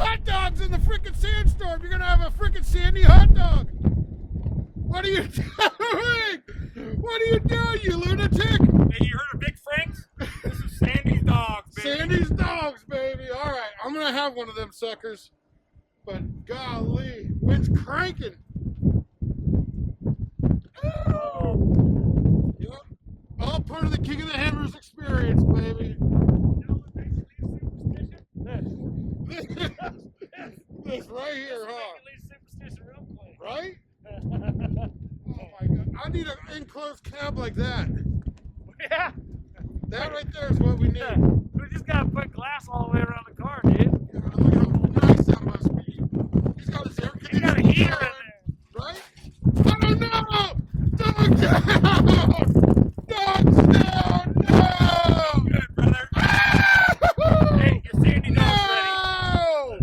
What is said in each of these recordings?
hot dogs in the freaking sandstorm. You're gonna have a freaking sandy hot dog. What are you doing? What are you doing, you lunatic? Hey, you heard of Big Frank's? This is Sandy's dogs, baby. Sandy's dogs, baby. All right, I'm gonna have one of them suckers. But golly, wind's cranking. Oh. Yep. All part of the King of the Hammers experience, baby. This right here, huh? Right? Oh my God! I need an enclosed camp like that. Yeah. That right there is what we need. Yeah. We just gotta put glass all the way around the car, dude. Yeah, look how nice that must be. He's got his air He's got a heater in there. right? Oh no! Dogs down! Dogs down! No! Good, brother. Hey, your Sandy dog's ready. No!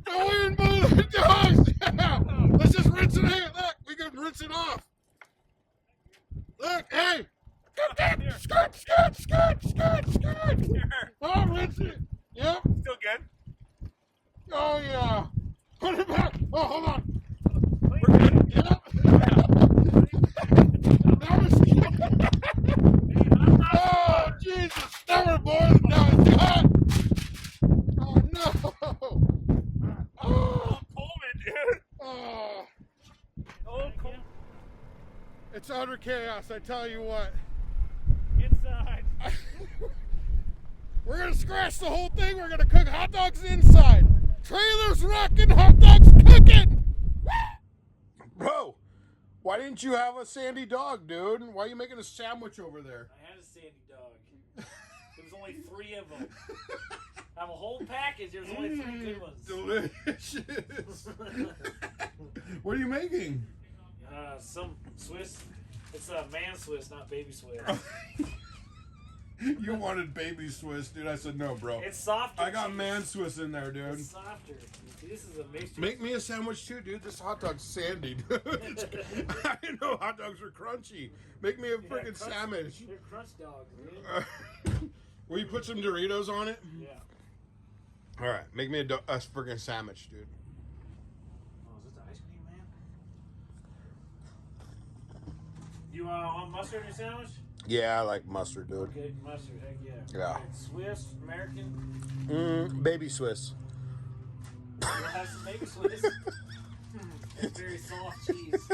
The wind blew the dogs down! Let's just rinse it. Hey, look, we can rinse it off. Look, hey! Skirt, skirt, skirt, skirt, skirt! Oh, rinse it. Yep. Still good. Oh, yeah. Put it back. Oh, hold on. We're good. Yep. That was oh, Jesus. Stubborn boys. Now it's hot. Oh, no. Oh. Coleman, dude. Oh. Oh, Coleman. It's utter chaos, I tell you what. Inside. We're going to scratch the whole thing. We're going to cook hot dogs inside. Trailers rocking, hot dogs cooking. Bro, why didn't you have a sandy dog, dude? Why are you making a sandwich over there? I had a Sandy dog. There was only 3 of them. I have a whole package. There was only 3 good ones. Delicious. What are you making? Some Swiss. It's a man Swiss, not baby Swiss. You wanted baby Swiss, dude. I said no, bro. It's softer. I got man Swiss in there, dude. It's softer. See, this is a mixture. Make me a sandwich too, dude. This hot dog's sandy, dude. I didn't know hot dogs were crunchy. Make me a freaking sandwich. They're crunch dogs, dude. Will you put some Doritos on it? Yeah. All right, make me a freaking sandwich, dude. Oh, is this the ice cream, man? You want mustard in your sandwich? Yeah, I like mustard, dude. Okay, mustard, heck yeah. Yeah. Okay, Swiss, American. Baby Swiss. We'll have some baby Swiss. It's very soft cheese.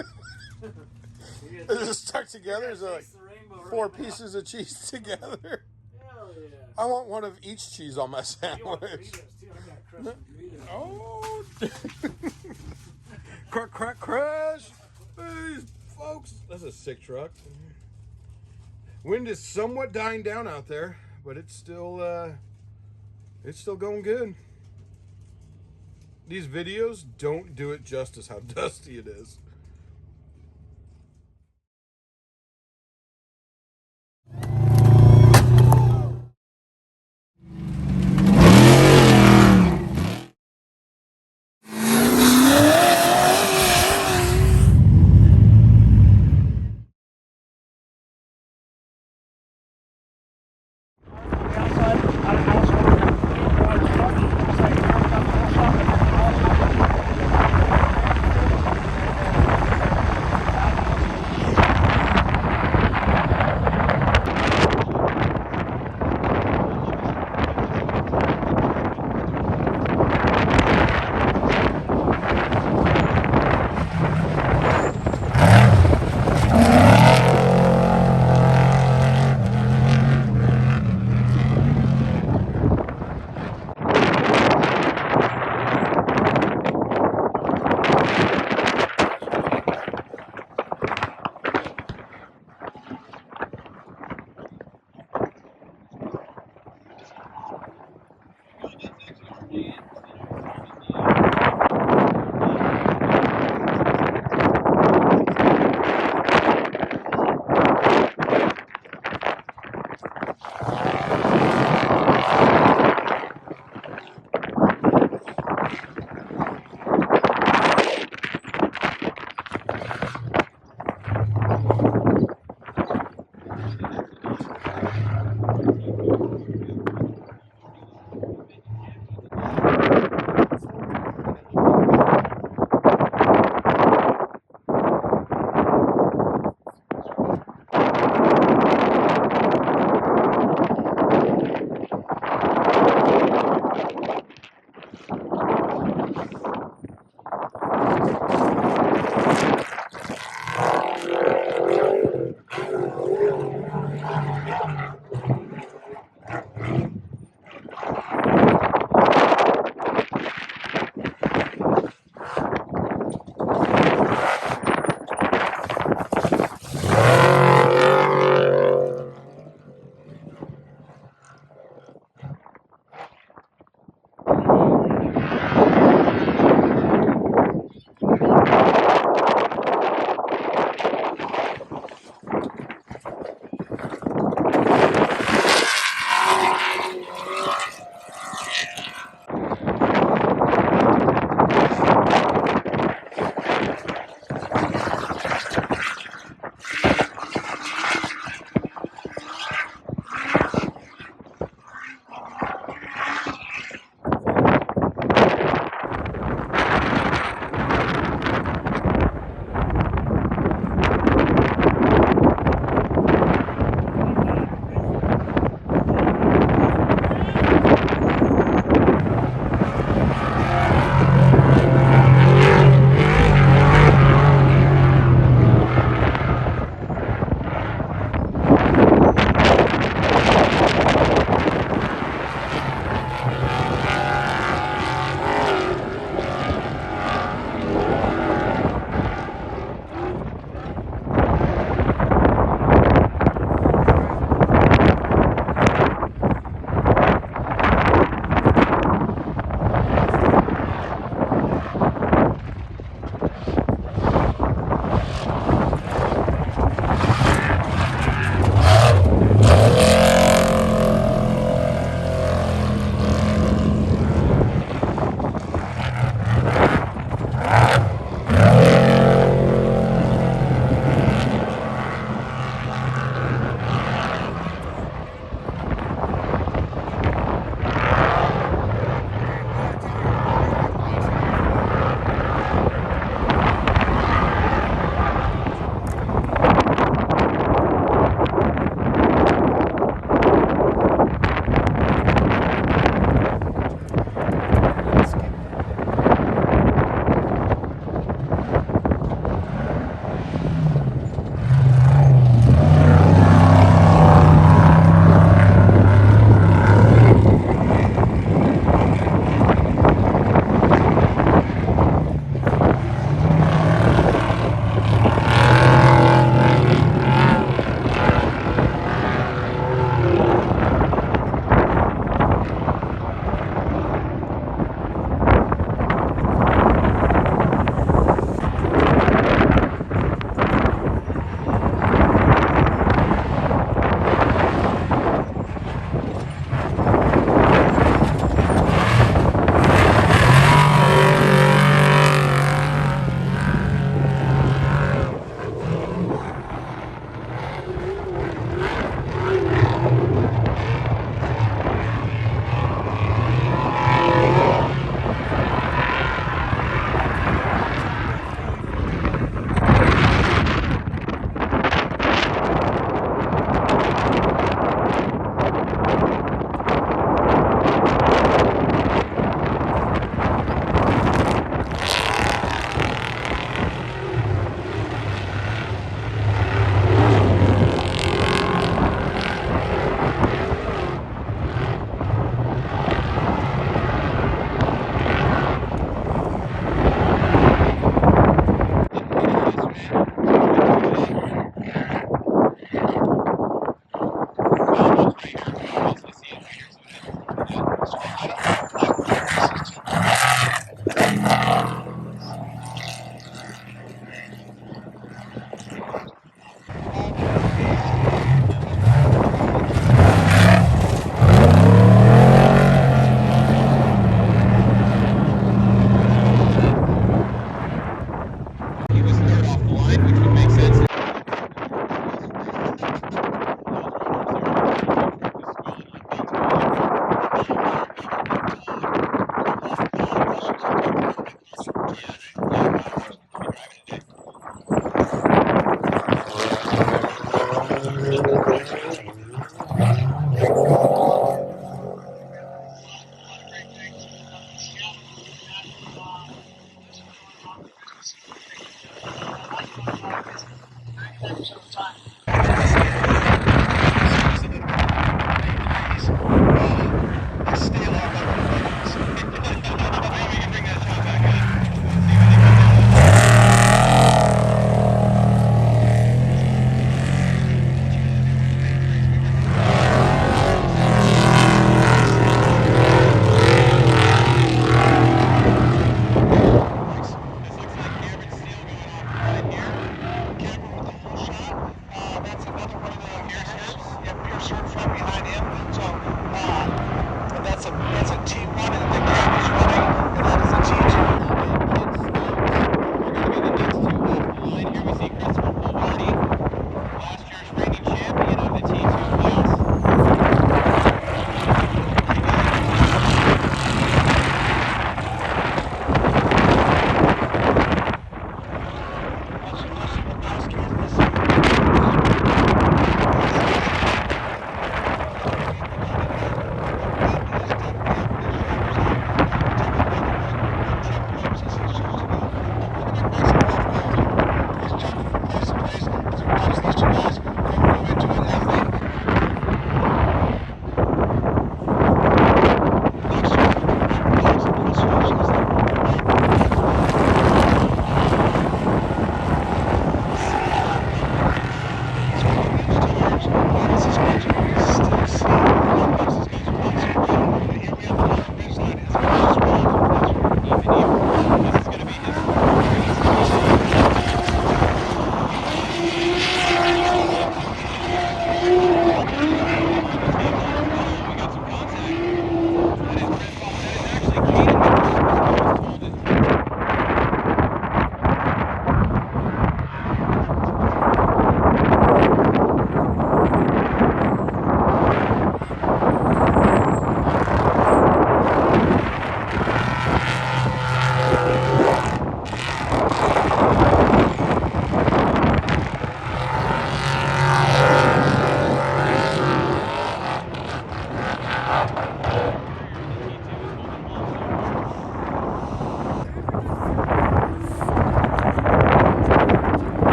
Is it stuck together? Is it like Taste the rainbow 4 right now. pieces of cheese together? Hell yeah. I want one of each cheese on my You want sandwich. Doritos too? I got crushed Doritos. Oh, crack, crack, crash! Hey, folks, that's a sick truck. Wind is somewhat dying down out there, but it's still going good. These videos don't do it justice how dusty it is.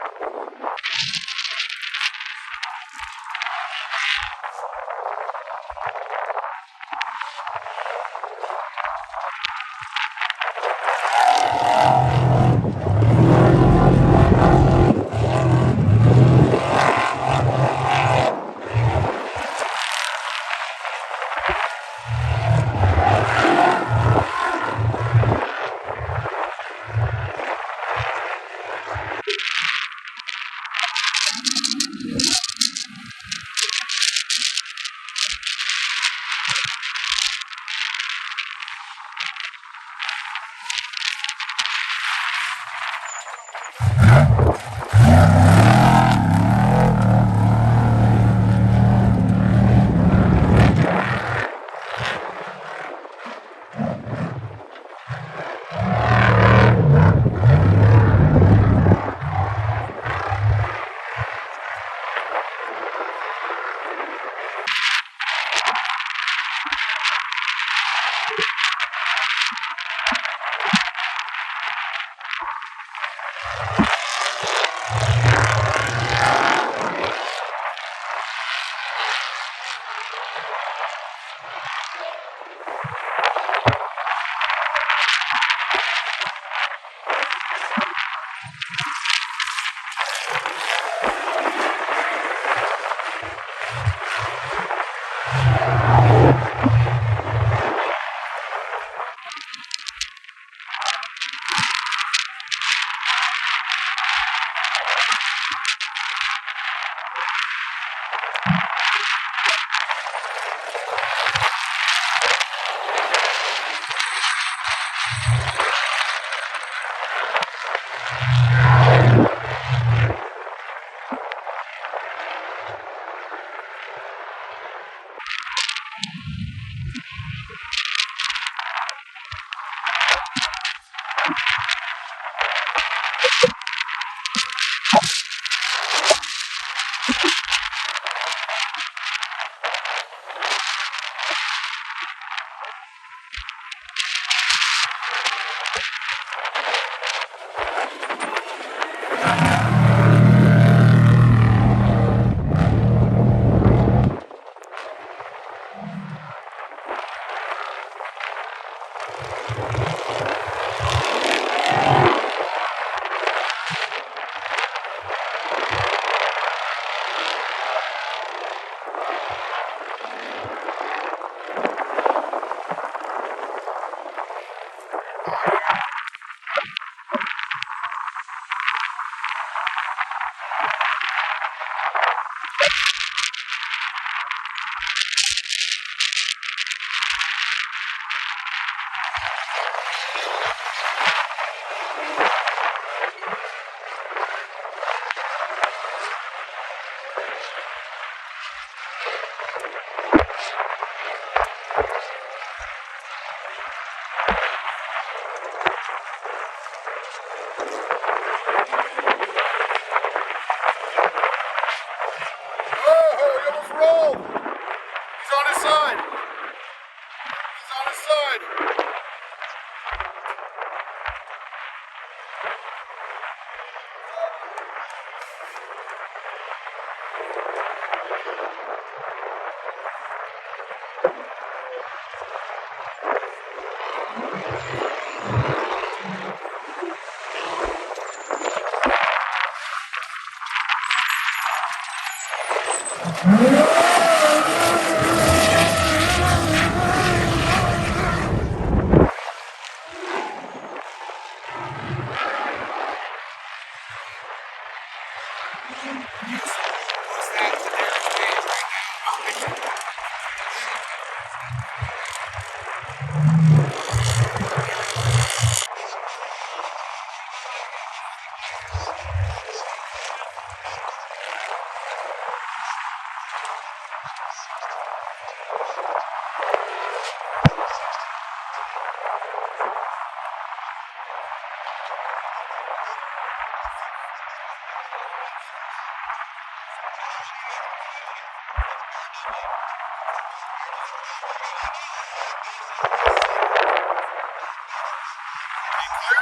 Clear?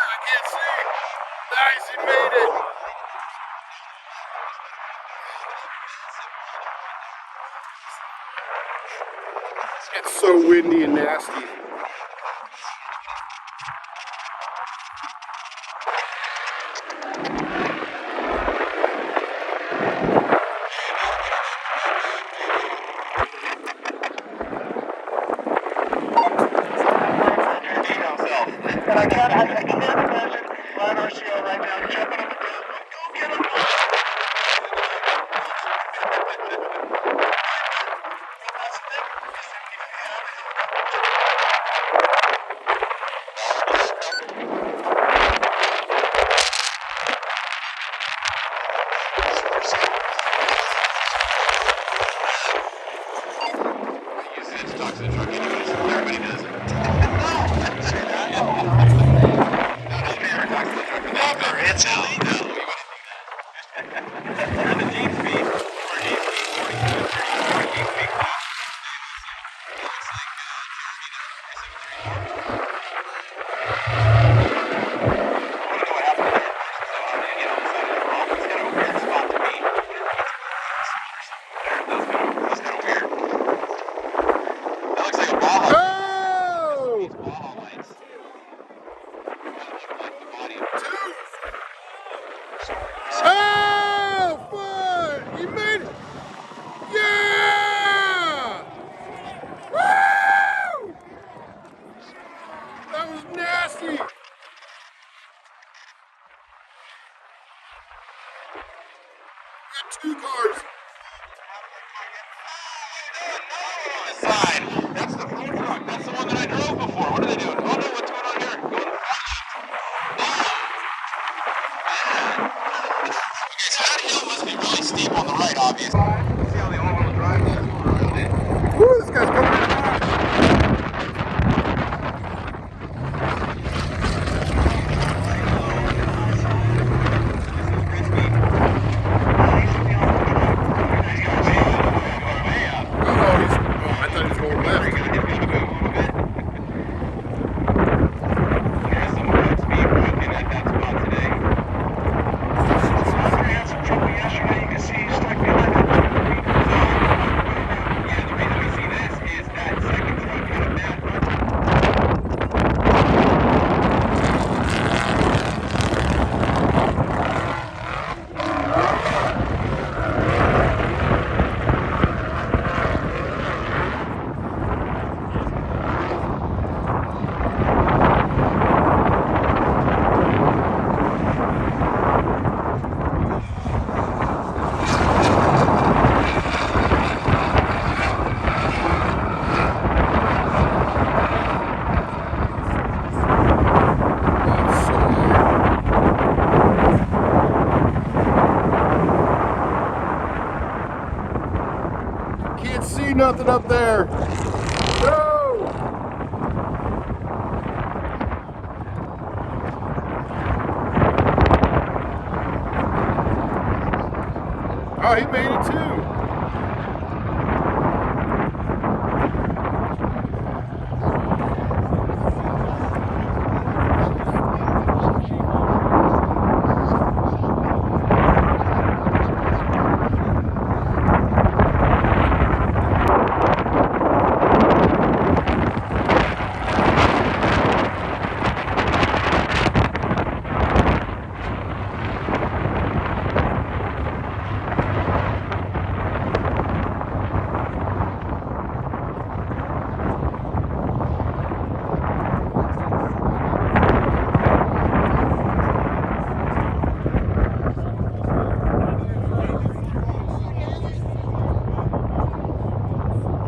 I can't see. Nice, he made it. so windy and nasty. I can't imagine Ron RCO right now jumping up and down. Go get him! It's illegal. And the deep feed, or deep feed, 42 deep feed. Oh, fun! You made it! Yeah! Woo! That was nasty! Got 2 cars. Side. That's the food truck. That's the one that I drove before. What are they doing? Oh no, what's going on here? Go in the front. So that hill must be really steep on the right, obviously. See how the all-wheel drive is going around it. Woo, this guy's coming in hot. I thought he was going left. Can't see nothing up there. No! Oh, he made it too.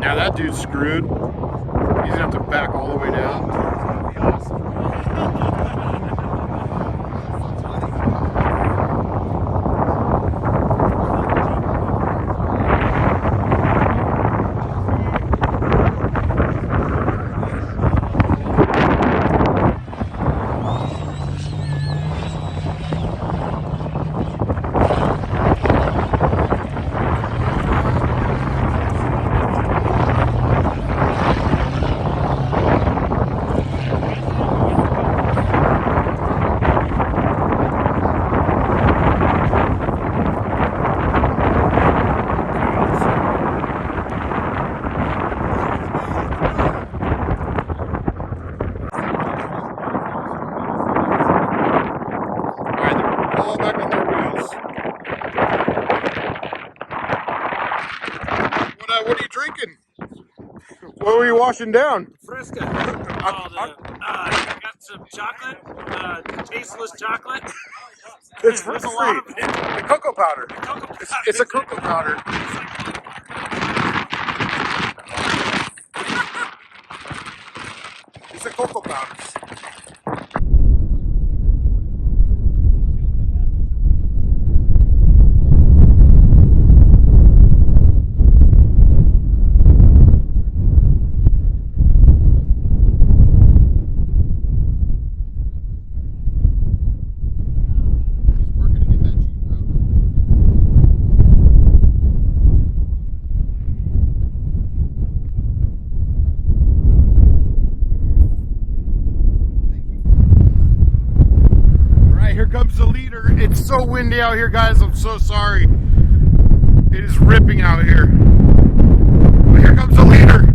Now that dude's screwed. He's gonna have to back all the way down. drinking? What were you washing down? Fresca. Oh, I got some chocolate, tasteless chocolate. It's There's a fruit lot free. of it. The cocoa powder. Cocoa powder. It's a cocoa powder. It's a cocoa powder. Here comes the leader. It's so windy out here, guys. I'm so sorry. It is ripping out here. But here comes the leader.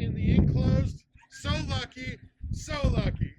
in the enclosed. So lucky, so lucky.